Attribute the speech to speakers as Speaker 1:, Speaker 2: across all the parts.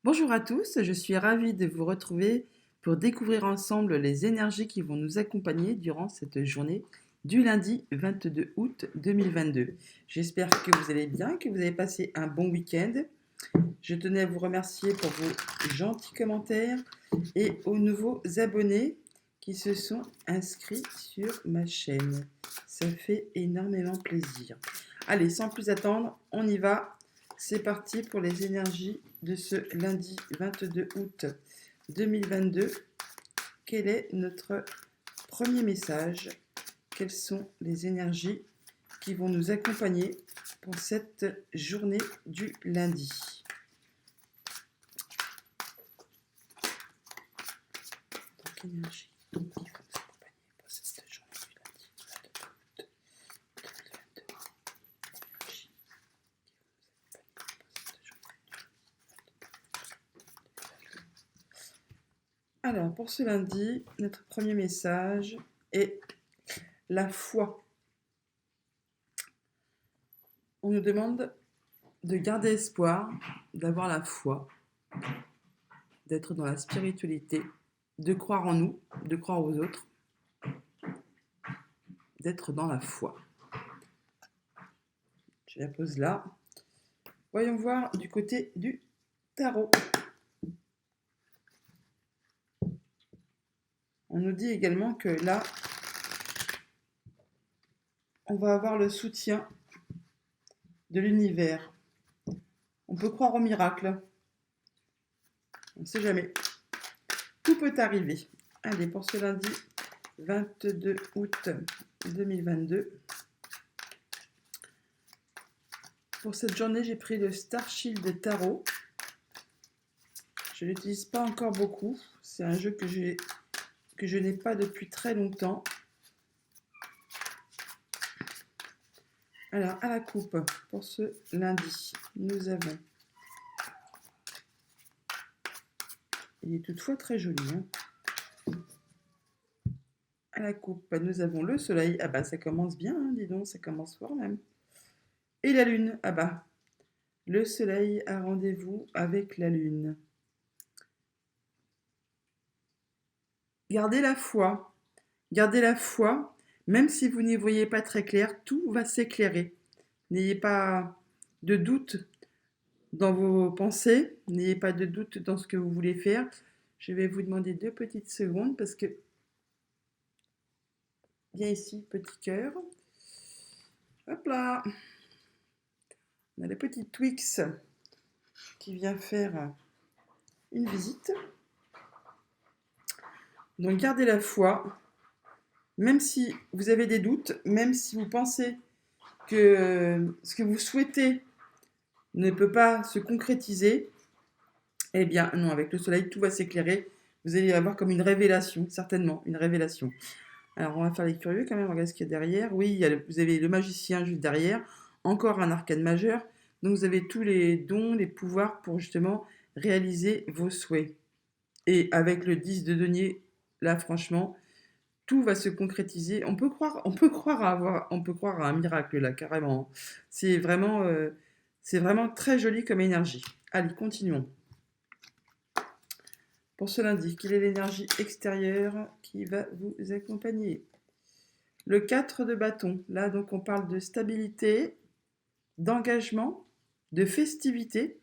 Speaker 1: Bonjour à tous, je suis ravie de vous retrouver pour découvrir ensemble les énergies qui vont nous accompagner durant cette journée du lundi 22 août 2022. J'espère que vous allez bien, que vous avez passé un bon week-end. Je tenais à vous remercier pour vos gentils commentaires et aux nouveaux abonnés qui se sont inscrits sur ma chaîne. Ça fait énormément plaisir. Allez, sans plus attendre, on y va. C'est parti pour les énergies de ce lundi 22 août 2022. Quel est notre premier message? Quelles sont les énergies qui vont nous accompagner pour cette journée du lundi? Donc, énergie qui vont nous accompagner pour cette journée du lundi 22 août 2022. Énergie Alors, pour ce lundi, notre premier message est la foi. On nous demande de garder espoir, d'avoir la foi, d'être dans la spiritualité, de croire en nous, de croire aux autres, d'être dans la foi. Je la pose là. Voyons voir du côté du tarot. On nous dit également que là, on va avoir le soutien de l'univers. On peut croire au miracle. On ne sait jamais. Tout peut arriver. Allez, pour ce lundi 22 août 2022. Pour cette journée, j'ai pris le Star Shield Tarot. Je ne l'utilise pas encore beaucoup. C'est un jeu que je n'ai pas depuis très longtemps. Alors, à la coupe, pour ce lundi, nous avons... Il est toutefois très joli. À la coupe, nous avons le soleil. Ah bah, ça commence bien, dis donc, ça commence fort même. Et la lune. Ah bah, le soleil a rendez-vous avec la lune. Gardez la foi. Gardez la foi. Même si vous n'y voyez pas très clair, tout va s'éclairer. N'ayez pas de doute dans vos pensées. N'ayez pas de doute dans ce que vous voulez faire. Je vais vous demander 2 petites secondes parce que... Viens ici, petit cœur. Hop là. On a le petit Twix qui vient faire une visite. Donc gardez la foi. Même si vous avez des doutes, même si vous pensez que ce que vous souhaitez ne peut pas se concrétiser, eh bien non, avec le soleil, tout va s'éclairer. Vous allez avoir comme une révélation, certainement, une révélation. Alors on va faire les curieux quand même, regarde ce qu'il y a derrière. Oui, vous avez le magicien juste derrière, encore un arcane majeur. Donc vous avez tous les dons, les pouvoirs pour justement réaliser vos souhaits. Et avec le 10 de denier, là franchement, tout va se concrétiser. On peut croire à un miracle là, carrément. C'est vraiment très joli comme énergie. Allez, continuons. Pour ce lundi, quelle est l'énergie extérieure qui va vous accompagner? Le 4 de bâton. Là, donc, on parle de stabilité, d'engagement, de festivité.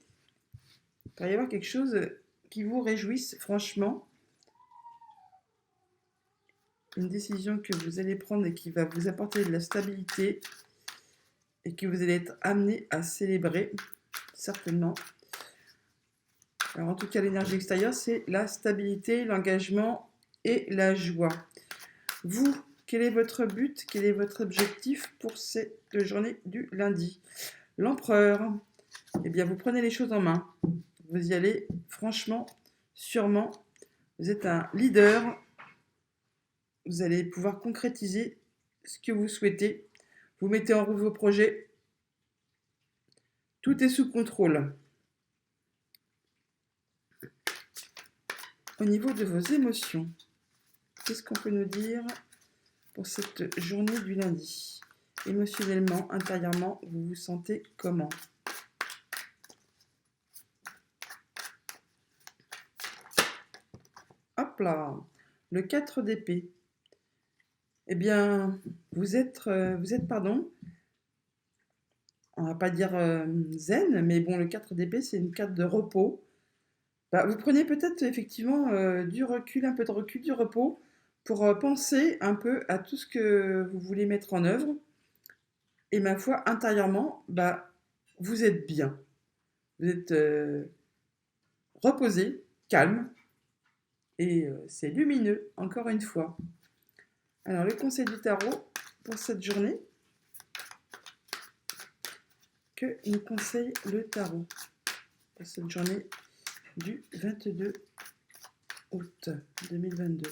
Speaker 1: Il va y avoir quelque chose qui vous réjouisse, franchement. Une décision que vous allez prendre et qui va vous apporter de la stabilité et que vous allez être amené à célébrer, certainement. Alors en tout cas, l'énergie extérieure, c'est la stabilité, l'engagement et la joie. Vous, quel est votre but? Quel est votre objectif pour cette journée du lundi? L'empereur. Eh bien, vous prenez les choses en main. Vous y allez franchement, sûrement. Vous êtes un leader. Vous allez pouvoir concrétiser ce que vous souhaitez. Vous mettez en route vos projets. Tout est sous contrôle. Au niveau de vos émotions, qu'est-ce qu'on peut nous dire pour cette journée du lundi? Émotionnellement, intérieurement, vous vous sentez comment? Hop là, le 4 d'épée. Eh bien, pardon, on va pas dire zen, mais bon, le 4 d'épée, c'est une carte de repos. Bah, vous prenez peut-être effectivement du recul, un peu de recul, du repos, pour penser un peu à tout ce que vous voulez mettre en œuvre. Et ma foi, intérieurement, bah, vous êtes bien. Vous êtes reposé, calme, et c'est lumineux, encore une fois. Alors, le conseil du tarot pour cette journée, que nous conseille le tarot pour cette journée du 22 août 2022.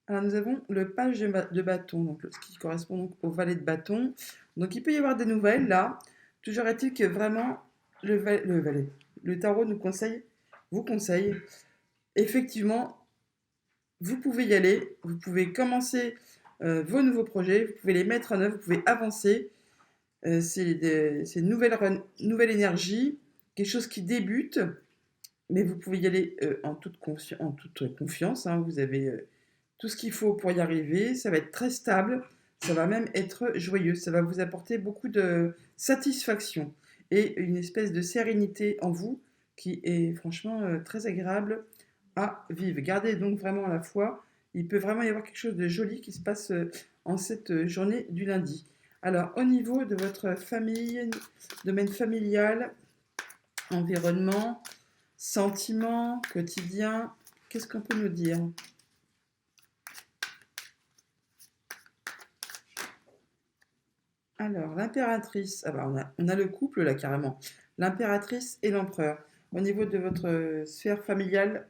Speaker 1: Alors, nous avons le page de bâton, donc, ce qui correspond donc au valet de bâton. Donc, il peut y avoir des nouvelles là. Toujours est-il que vraiment, le tarot vous conseille, effectivement, vous pouvez y aller, vous pouvez commencer vos nouveaux projets, vous pouvez les mettre en œuvre, vous pouvez avancer. C'est une nouvelle énergie, quelque chose qui débute, mais vous pouvez y aller en toute confiance. Hein. Vous avez tout ce qu'il faut pour y arriver. Ça va être très stable, ça va même être joyeux. Ça va vous apporter beaucoup de satisfaction et une espèce de sérénité en vous qui est franchement très agréable à vivre. Gardez donc vraiment la foi. Il peut vraiment y avoir quelque chose de joli qui se passe en cette journée du lundi. Alors, au niveau de votre famille, domaine familial, environnement, sentiments, quotidien, qu'est-ce qu'on peut nous dire? Alors, l'impératrice, ah bah on a le couple là carrément. L'impératrice et l'empereur. Au niveau de votre sphère familiale,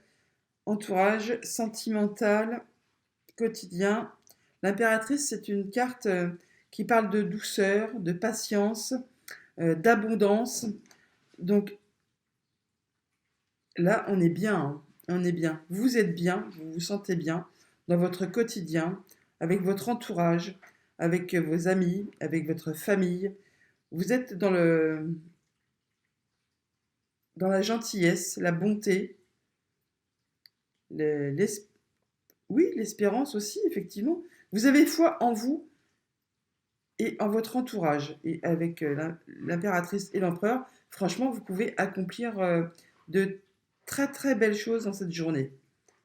Speaker 1: entourage, sentimental, quotidien, l'impératrice, c'est une carte qui parle de douceur, de patience, d'abondance. Donc là, on est bien, hein. On est bien. Vous êtes bien, vous vous sentez bien dans votre quotidien, avec votre entourage, avec vos amis, avec votre famille. Vous êtes dans la gentillesse, la bonté, le- l'es- oui, l'espérance aussi, effectivement. Vous avez foi en vous et en votre entourage. Et avec l'impératrice et l'empereur, franchement, vous pouvez accomplir de très très belles choses dans cette journée.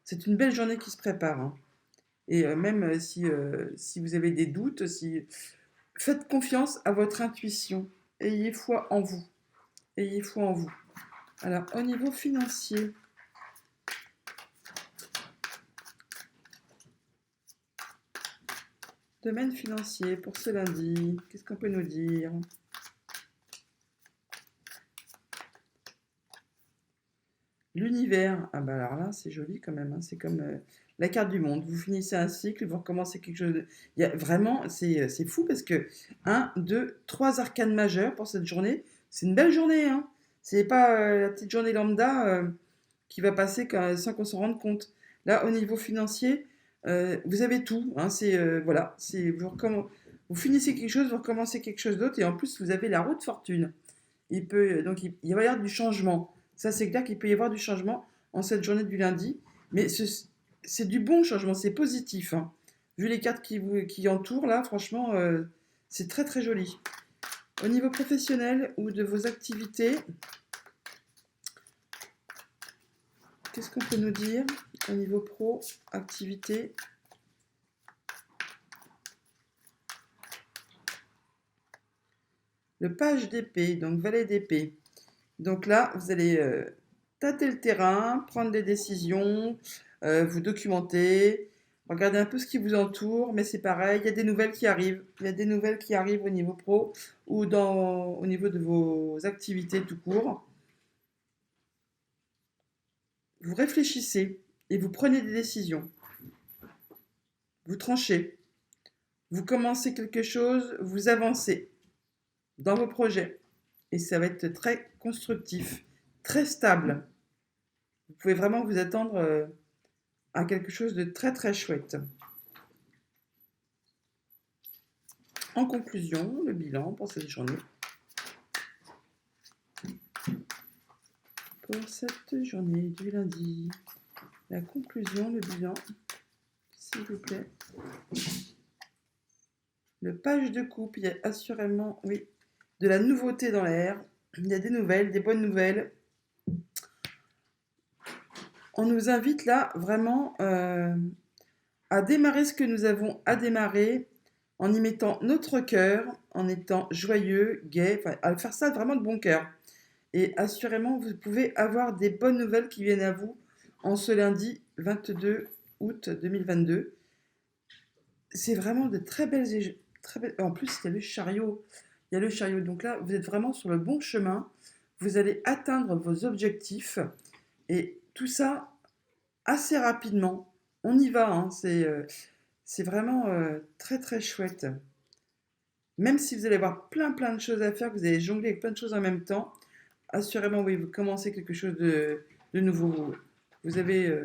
Speaker 1: C'est une belle journée qui se prépare. Hein. Et même si vous avez des doutes, faites confiance à votre intuition. Ayez foi en vous. Ayez foi en vous. Alors, au niveau financier, domaine financier pour ce lundi, qu'est-ce qu'on peut nous dire? L'univers, ah bah alors là, c'est joli quand même, hein. C'est comme la carte du monde. Vous finissez un cycle, vous recommencez quelque chose. Il y a vraiment, c'est fou parce que un, 2, 3 arcanes majeures pour cette journée. C'est une belle journée, hein. C'est pas la petite journée lambda qui va passer sans qu'on s'en rende compte. Là, au niveau financier, vous avez tout, hein. Voilà, vous finissez quelque chose, vous recommencez quelque chose d'autre, et en plus, vous avez la roue de fortune. Il va y avoir du changement. Ça, c'est clair qu'il peut y avoir du changement en cette journée du lundi. Mais c'est du bon changement, c'est positif. Hein. Vu les cartes qui entourent, là, franchement, c'est très très joli. Au niveau professionnel ou de vos activités, qu'est-ce qu'on peut nous dire? Au niveau pro, activité. Le page d'épée, donc valet d'épée. Donc là, vous allez tâter le terrain, prendre des décisions, vous documenter, regarder un peu ce qui vous entoure, mais c'est pareil, il y a des nouvelles qui arrivent. Il y a des nouvelles qui arrivent au niveau pro ou au niveau de vos activités tout court. Vous réfléchissez et vous prenez des décisions. Vous tranchez. Vous commencez quelque chose, vous avancez dans vos projets. Et ça va être très constructif, très stable. Vous pouvez vraiment vous attendre à quelque chose de très très chouette. En conclusion, le bilan pour cette journée. pour cette journée du lundi. La conclusion, le bilan, s'il vous plaît. Le page de coupe, il y a assurément, oui, de la nouveauté dans l'air. Il y a des nouvelles, des bonnes nouvelles. On nous invite là vraiment à démarrer ce que nous avons à démarrer en y mettant notre cœur, en étant joyeux, gai, enfin, à faire ça vraiment de bon cœur. Et assurément, vous pouvez avoir des bonnes nouvelles qui viennent à vous en ce lundi 22 août 2022. C'est vraiment de très belles... En plus, il y a le chariot. Il y a le chariot. Donc là, vous êtes vraiment sur le bon chemin. Vous allez atteindre vos objectifs. Et tout ça assez rapidement. On y va. Hein. C'est vraiment très, très chouette. Même si vous allez avoir plein de choses à faire, vous allez jongler avec plein de choses en même temps, assurément, oui, vous commencez quelque chose de nouveau. Vous avez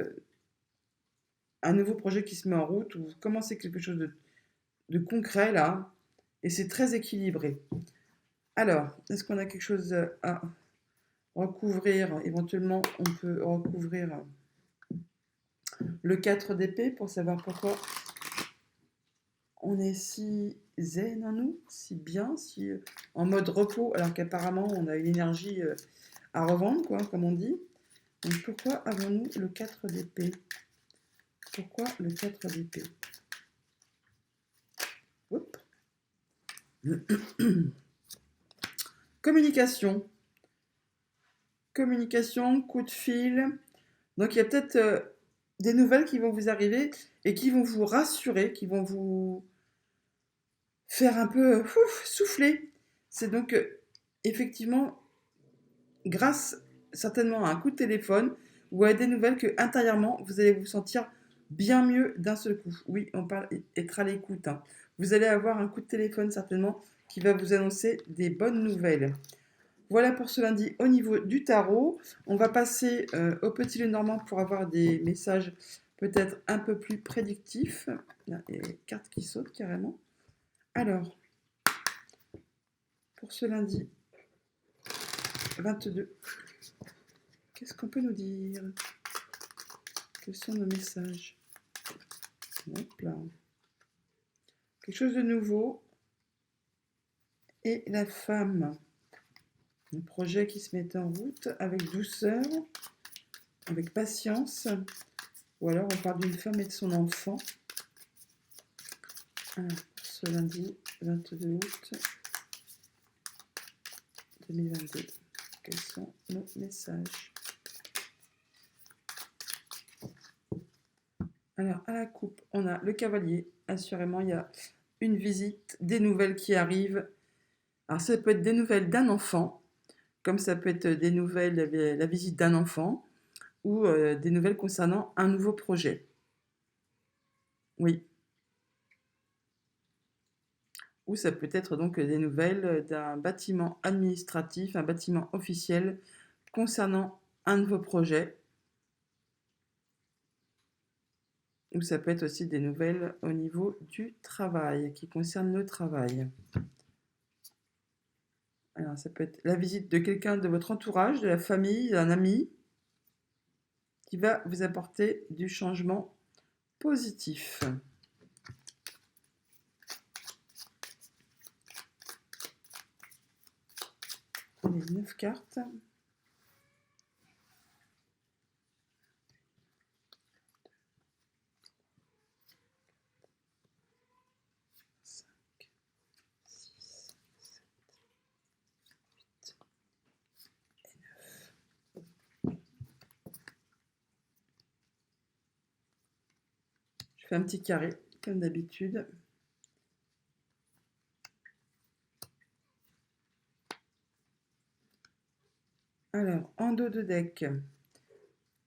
Speaker 1: un nouveau projet qui se met en route, ou vous commencez quelque chose de concret là, et c'est très équilibré. Alors, est-ce qu'on a quelque chose à recouvrir? Éventuellement, on peut recouvrir le 4 d'épée pour savoir pourquoi on est si zen en nous, si bien, si en mode repos, alors qu'apparemment on a une énergie à revendre, quoi, comme on dit. Donc pourquoi avons-nous le 4 d'épée? Pourquoi le 4 d'épée? Communication. Communication, coup de fil. Donc il y a peut-être des nouvelles qui vont vous arriver et qui vont vous rassurer, qui vont vous faire un peu souffler. C'est donc effectivement grâce certainement à un coup de téléphone ou à des nouvelles que intérieurement vous allez vous sentir bien mieux d'un seul coup. Oui, on parle être à l'écoute. Hein. Vous allez avoir un coup de téléphone certainement qui va vous annoncer des bonnes nouvelles. Voilà pour ce lundi au niveau du tarot. On va passer au petit Lenormand pour avoir des messages peut-être un peu plus prédictifs. Là, il y a les cartes qui sautent carrément. Alors, pour ce lundi 22, qu'est-ce qu'on peut nous dire? Quels sont nos messages? Hop là. Quelque chose de nouveau. Et la femme. Un projet qui se met en route avec douceur, avec patience. Ou alors on parle d'une femme et de son enfant. Alors, pour ce lundi 22 août 2022. Quels sont nos messages? Alors, à la coupe, on a le cavalier. Assurément, il y a une visite, des nouvelles qui arrivent. Alors, ça peut être des nouvelles d'un enfant, comme ça peut être des nouvelles, la visite d'un enfant, ou des nouvelles concernant un nouveau projet. Oui. Ou ça peut être donc des nouvelles d'un bâtiment administratif, un bâtiment officiel concernant un nouveau projet. Ou ça peut être aussi des nouvelles au niveau du travail, qui concernent le travail. Alors ça peut être la visite de quelqu'un de votre entourage, de la famille, d'un ami, qui va vous apporter du changement positif. Les 9 cartes. Je fais un petit carré, comme d'habitude. Alors, en dos de deck,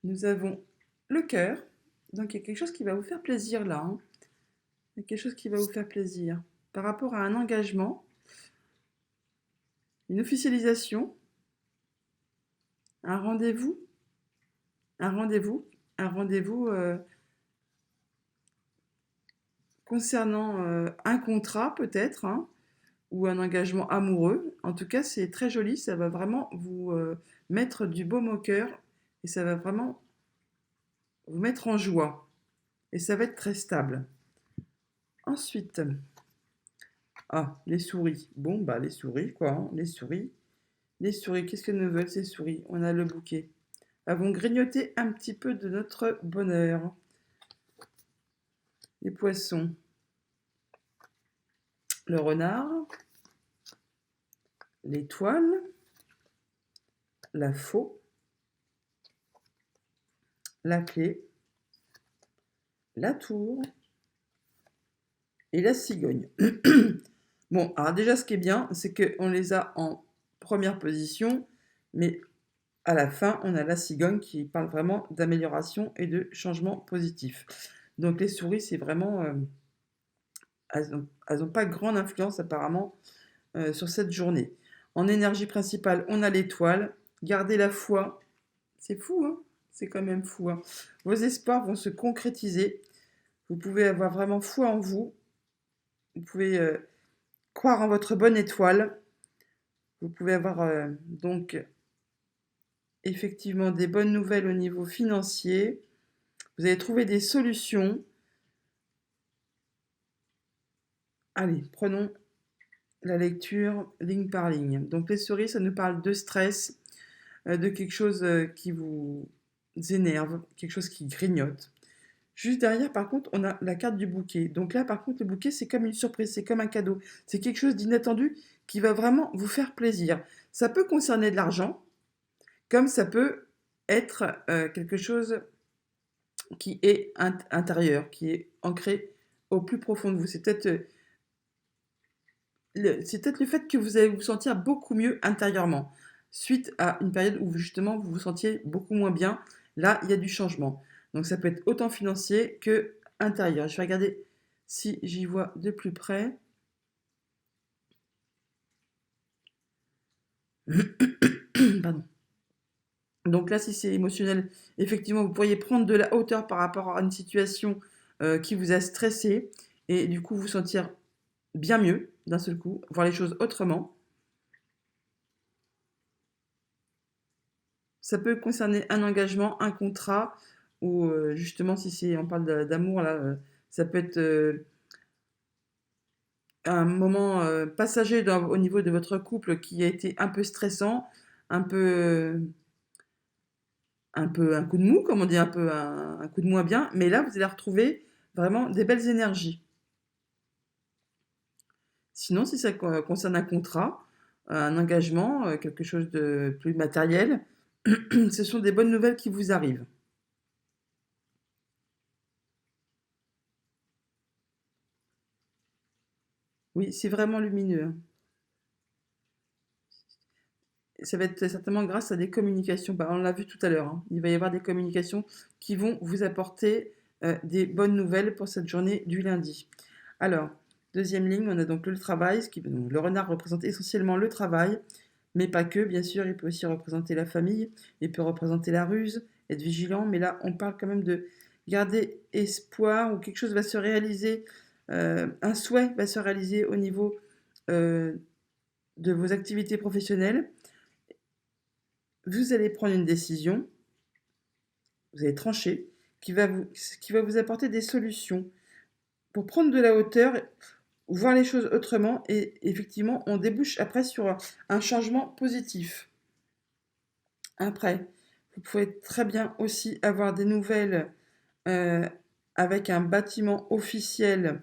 Speaker 1: nous avons le cœur. Donc, il y a quelque chose qui va vous faire plaisir là. Hein. Il y a quelque chose qui va vous faire plaisir. Par rapport à un engagement, une officialisation, un rendez-vous, concernant un contrat peut-être, hein, ou un engagement amoureux. En tout cas, c'est très joli, ça va vraiment vous mettre du baume au cœur et ça va vraiment vous mettre en joie. Et ça va être très stable. Ensuite, ah, les souris. Bon, bah les souris, quoi, hein, les souris. Les souris, qu'est-ce que nous veulent ces souris? On a le bouquet. Elles vont grignoter un petit peu de notre bonheur. Les poissons. Le renard. L'étoile. La faux. La clé. La tour. Et la cigogne. Bon, alors déjà, ce qui est bien, c'est qu'on les a en première position, mais à la fin, on a la cigogne qui parle vraiment d'amélioration et de changement positif. Donc les souris, c'est vraiment... elles n'ont pas grande influence apparemment sur cette journée. En énergie principale, on a l'étoile. Gardez la foi. C'est fou, hein? C'est quand même fou, hein? Vos espoirs vont se concrétiser. Vous pouvez avoir vraiment foi en vous. Vous pouvez croire en votre bonne étoile. Vous pouvez avoir donc effectivement des bonnes nouvelles au niveau financier. Vous allez trouver des solutions. Allez, prenons la lecture ligne par ligne. Donc les souris, ça nous parle de stress, de quelque chose qui vous énerve, quelque chose qui grignote. Juste derrière, par contre, on a la carte du bouquet. Donc là, par contre, le bouquet, c'est comme une surprise, c'est comme un cadeau. C'est quelque chose d'inattendu qui va vraiment vous faire plaisir. Ça peut concerner de l'argent, comme ça peut être quelque chose qui est intérieur, qui est ancré au plus profond de vous. C'est peut-être le fait que vous allez vous sentir beaucoup mieux intérieurement, suite à une période où justement vous vous sentiez beaucoup moins bien. Là, il y a du changement. Donc ça peut être autant financier que intérieur. Je vais regarder si j'y vois de plus près. Pardon. Donc là, si c'est émotionnel, effectivement, vous pourriez prendre de la hauteur par rapport à une situation qui vous a stressé et du coup vous sentir bien mieux d'un seul coup, voir les choses autrement. Ça peut concerner un engagement, un contrat, ou justement, si c'est, on parle d'amour, là, ça peut être un moment passager au niveau de votre couple qui a été un peu stressant, un peu, un peu un coup de mou, comme on dit, un peu un coup de moins bien, mais là, vous allez retrouver vraiment des belles énergies. Sinon, si ça concerne un contrat, un engagement, quelque chose de plus matériel, ce sont des bonnes nouvelles qui vous arrivent. Oui, c'est vraiment lumineux, hein. Ça va être certainement grâce à des communications. Bah, on l'a vu tout à l'heure, hein. Il va y avoir des communications qui vont vous apporter des bonnes nouvelles pour cette journée du lundi. Alors, deuxième ligne, on a donc le travail. Donc, le renard représente essentiellement le travail, mais pas que, bien sûr. Il peut aussi représenter la famille, il peut représenter la ruse, être vigilant. Mais là, on parle quand même de garder espoir ou quelque chose va se réaliser, un souhait va se réaliser au niveau euh, de vos activités professionnelles. Vous allez prendre une décision, vous allez trancher, qui va vous apporter des solutions pour prendre de la hauteur, voir les choses autrement et effectivement, on débouche après sur un changement positif. Après, vous pouvez très bien aussi avoir des nouvelles euh, avec un bâtiment officiel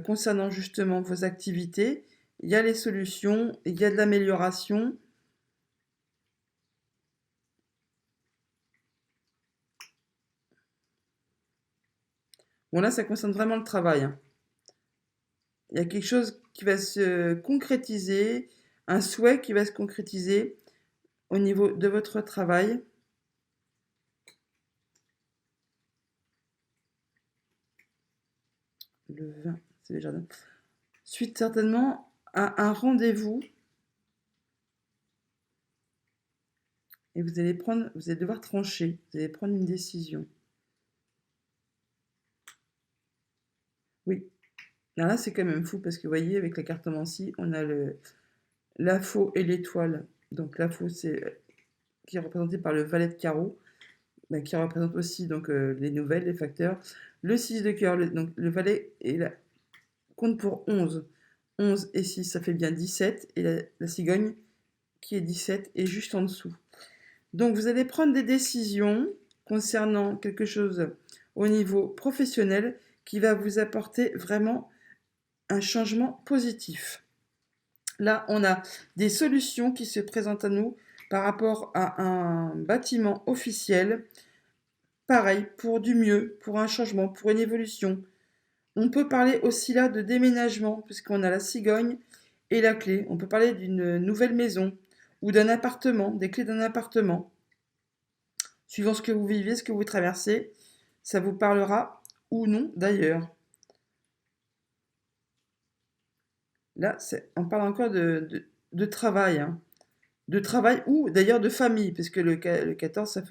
Speaker 1: concernant justement vos activités. Il y a les solutions, il y a de l'amélioration. Bon là, ça concerne vraiment le travail, hein. Il y a quelque chose qui va se concrétiser, un souhait qui va se concrétiser au niveau de votre travail. Le 20, c'est les jardins. Suite certainement à un rendez-vous et vous allez devoir trancher, vous allez prendre une décision. Oui, Alors là, c'est quand même fou parce que vous voyez, avec la cartomancie, on a la faux et l'étoile. Donc la faux, c'est qui est représenté par le valet de carreau, bah, qui représente aussi donc les nouvelles, les facteurs. Le 6 de cœur, donc le valet compte pour 11. 11 et 6, ça fait bien 17. Et la cigogne, qui est 17, est juste en dessous. Donc vous allez prendre des décisions concernant quelque chose au niveau professionnel qui va vous apporter vraiment un changement positif. Là, on a des solutions qui se présentent à nous par rapport à un bâtiment officiel. Pareil, pour du mieux, pour un changement, pour une évolution. On peut parler aussi là de déménagement, puisqu'on a la cigogne et la clé. On peut parler d'une nouvelle maison ou d'un appartement, des clés d'un appartement. Suivant ce que vous vivez, ce que vous traversez, ça vous parlera ou non d'ailleurs. Là, on parle encore de travail, hein. De travail ou d'ailleurs de famille, puisque le 14,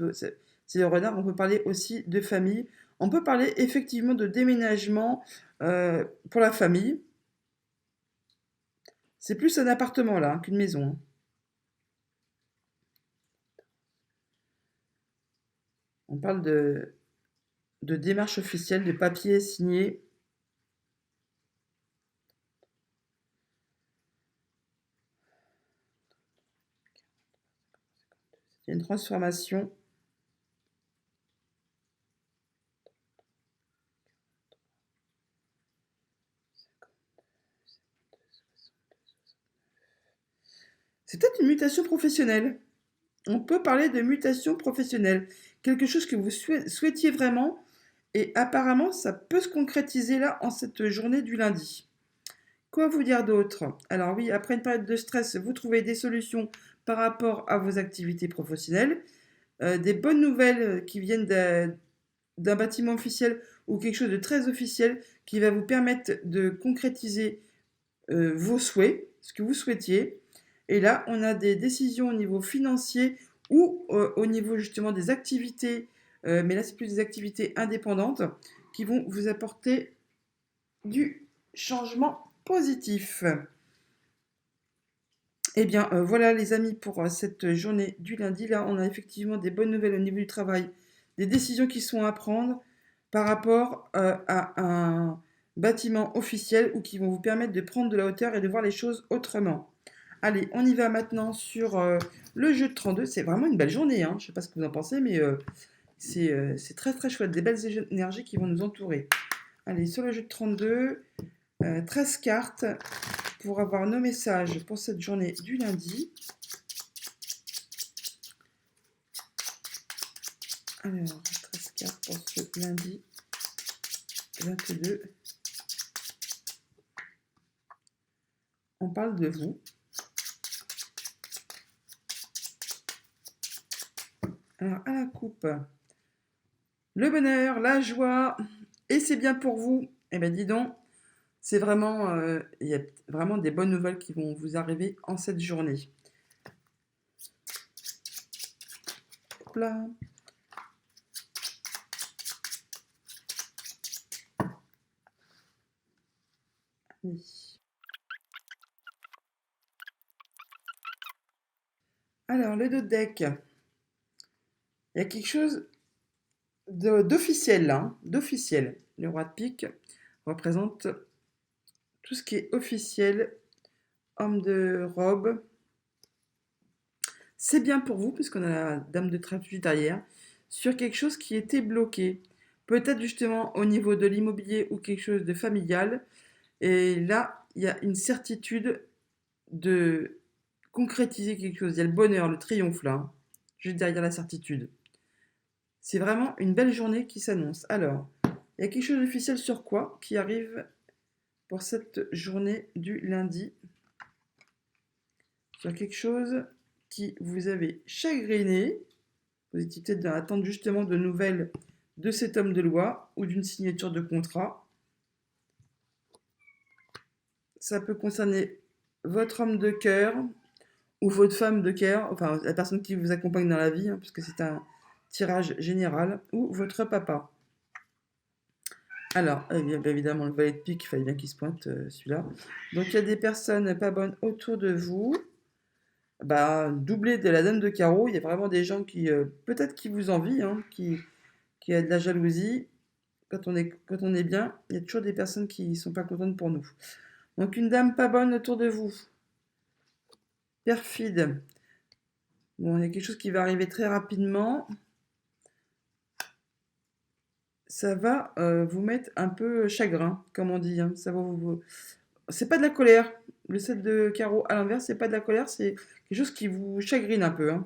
Speaker 1: c'est le renard, on peut parler aussi de famille. On peut parler effectivement de déménagement pour la famille. C'est plus un appartement là, hein, qu'une maison, hein. On parle de démarche officielle, de papier signé. Il y a une transformation. C'est peut-être une mutation professionnelle. On peut parler de mutation professionnelle. Quelque chose que vous souhaitiez vraiment. Et apparemment, ça peut se concrétiser là en cette journée du lundi. Quoi vous dire d'autre? Alors oui, après une période de stress, vous trouvez des solutions par rapport à vos activités professionnelles, des bonnes nouvelles qui viennent d'un bâtiment officiel ou quelque chose de très officiel qui va vous permettre de concrétiser vos souhaits, ce que vous souhaitiez. Et là, on a des décisions au niveau financier ou au niveau justement des activités, mais là c'est plus des activités indépendantes qui vont vous apporter du changement positif. Eh bien, voilà les amis pour cette journée du lundi. Là, on a effectivement des bonnes nouvelles au niveau du travail, des décisions qui sont à prendre par rapport à un bâtiment officiel ou qui vont vous permettre de prendre de la hauteur et de voir les choses autrement. Allez, on y va maintenant sur le jeu de 32. C'est vraiment une belle journée, hein. Je ne sais pas ce que vous en pensez, mais c'est très très chouette. Des belles énergies qui vont nous entourer. Allez, sur le jeu de 32, 13 cartes pour avoir nos messages pour cette journée du lundi. Alors, 13 cartes pour ce lundi 22. On parle de vous. Alors, à la coupe, le bonheur, la joie, et c'est bien pour vous. Eh bien, dis donc, c'est vraiment, il y a vraiment des bonnes nouvelles qui vont vous arriver en cette journée. Hop là. Oui. Alors, le dos de deck, il y a quelque chose d'officiel là, hein, d'officiel. Le roi de pique représente tout ce qui est officiel, homme de robe. C'est bien pour vous, puisqu'on a la dame de trèfle juste derrière, sur quelque chose qui était bloqué. Peut-être justement au niveau de l'immobilier ou quelque chose de familial. Et là, il y a une certitude de concrétiser quelque chose. Il y a le bonheur, le triomphe là, hein, juste derrière la certitude. C'est vraiment une belle journée qui s'annonce. Alors, il y a quelque chose d'officiel sur quoi qui arrive pour cette journée du lundi? Sur quelque chose qui vous avait chagriné. Vous étiez peut-être dans l'attente justement de nouvelles de cet homme de loi ou d'une signature de contrat. Ça peut concerner votre homme de cœur ou votre femme de cœur, enfin la personne qui vous accompagne dans la vie, hein, puisque c'est un tirage général, ou votre papa. Alors, bien évidemment, le valet de pique, il fallait bien qu'il se pointe, celui-là. Donc, il y a des personnes pas bonnes autour de vous. Bah, doublé de la dame de carreau, il y a vraiment des gens qui, peut-être qui vous envient, hein, qui a de la jalousie. Quand on est bien, il y a toujours des personnes qui ne sont pas contentes pour nous. Donc, une dame pas bonne autour de vous. Perfide. Bon, il y a quelque chose qui va arriver très rapidement. Ça va vous mettre un peu chagrin, comme on dit, hein. Ça va C'est pas de la colère. Le 7 de carreau à l'inverse, c'est pas de la colère, c'est quelque chose qui vous chagrine un peu, hein.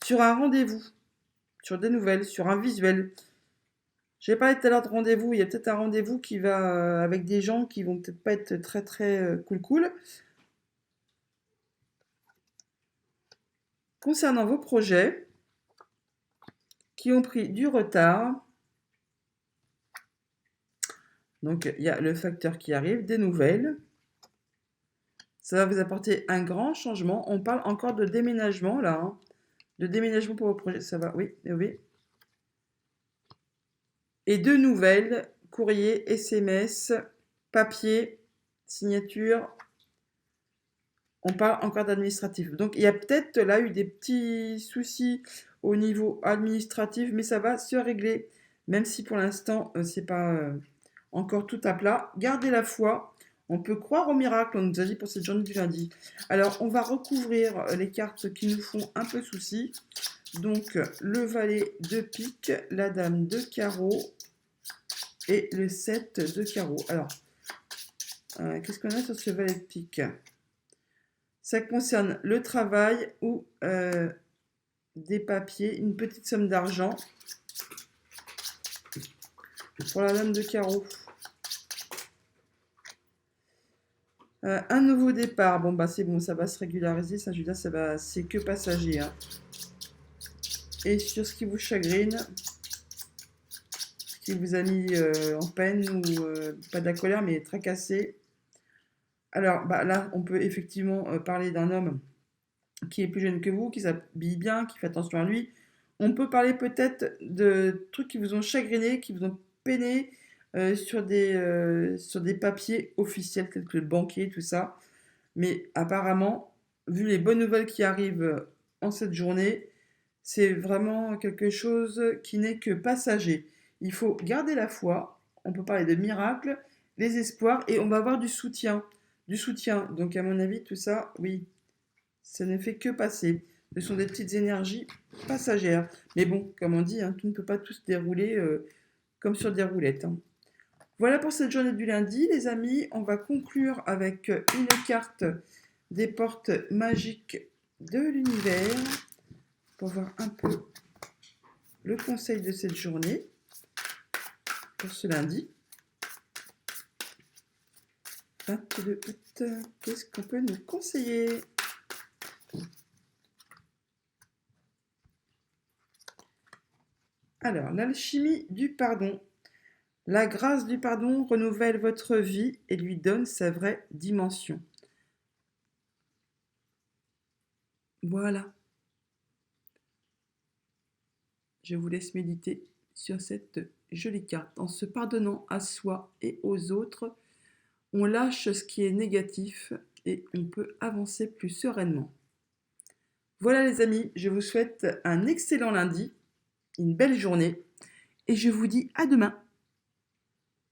Speaker 1: Sur un rendez-vous, sur des nouvelles, sur un visuel. J'ai parlé tout à l'heure de rendez-vous, il y a peut-être un rendez-vous qui va avec des gens qui vont peut-être pas être très très cool. Concernant vos projets qui ont pris du retard, donc il y a le facteur qui arrive, des nouvelles. Ça va vous apporter un grand changement. On parle encore de déménagement là, hein. De déménagement pour vos projets, ça va, oui, oui. Et de nouvelles, courrier, SMS, papier, signature. On parle encore d'administratif. Donc il y a peut-être là eu des petits soucis au niveau administratif, mais ça va se régler. Même si pour l'instant, c'est pas encore tout à plat. Gardez la foi. On peut croire au miracle, on nous a dit pour cette journée du lundi. Alors, on va recouvrir les cartes qui nous font un peu souci. Donc, le valet de pique, la dame de carreau et le 7 de carreau. Alors, qu'est-ce qu'on a sur ce valet de pique? Ça concerne le travail ou des papiers, une petite somme d'argent. Pour la dame de carreau. Un nouveau départ. Bon, bah c'est bon, ça va se régulariser. Ça, je veux dire, c'est que passager, hein. Et sur ce qui vous chagrine, ce qui vous a mis en peine ou pas de la colère, mais tracassé. Alors, bah, là, on peut effectivement parler d'un homme qui est plus jeune que vous, qui s'habille bien, qui fait attention à lui. On peut parler peut-être de trucs qui vous ont chagriné, qui vous ont peiné sur des papiers officiels tels que le banquier, tout ça. Mais apparemment, vu les bonnes nouvelles qui arrivent en cette journée, c'est vraiment quelque chose qui n'est que passager. Il faut garder la foi, on peut parler de miracles, les espoirs, et on va avoir du soutien. Du soutien. Donc à mon avis, tout ça, oui, ça ne fait que passer. Ce sont des petites énergies passagères. Mais bon, comme on dit, hein, tout ne peut pas tout se dérouler comme sur des roulettes, hein. Voilà pour cette journée du lundi, les amis. On va conclure avec une carte des portes magiques de l'univers pour voir un peu le conseil de cette journée pour ce lundi 22 août. Qu'est-ce qu'on peut nous conseiller? Alors, l'alchimie du pardon. La grâce du pardon renouvelle votre vie et lui donne sa vraie dimension. Voilà. Je vous laisse méditer sur cette jolie carte. En se pardonnant à soi et aux autres, on lâche ce qui est négatif et on peut avancer plus sereinement. Voilà les amis, je vous souhaite un excellent lundi, une belle journée et je vous dis à demain.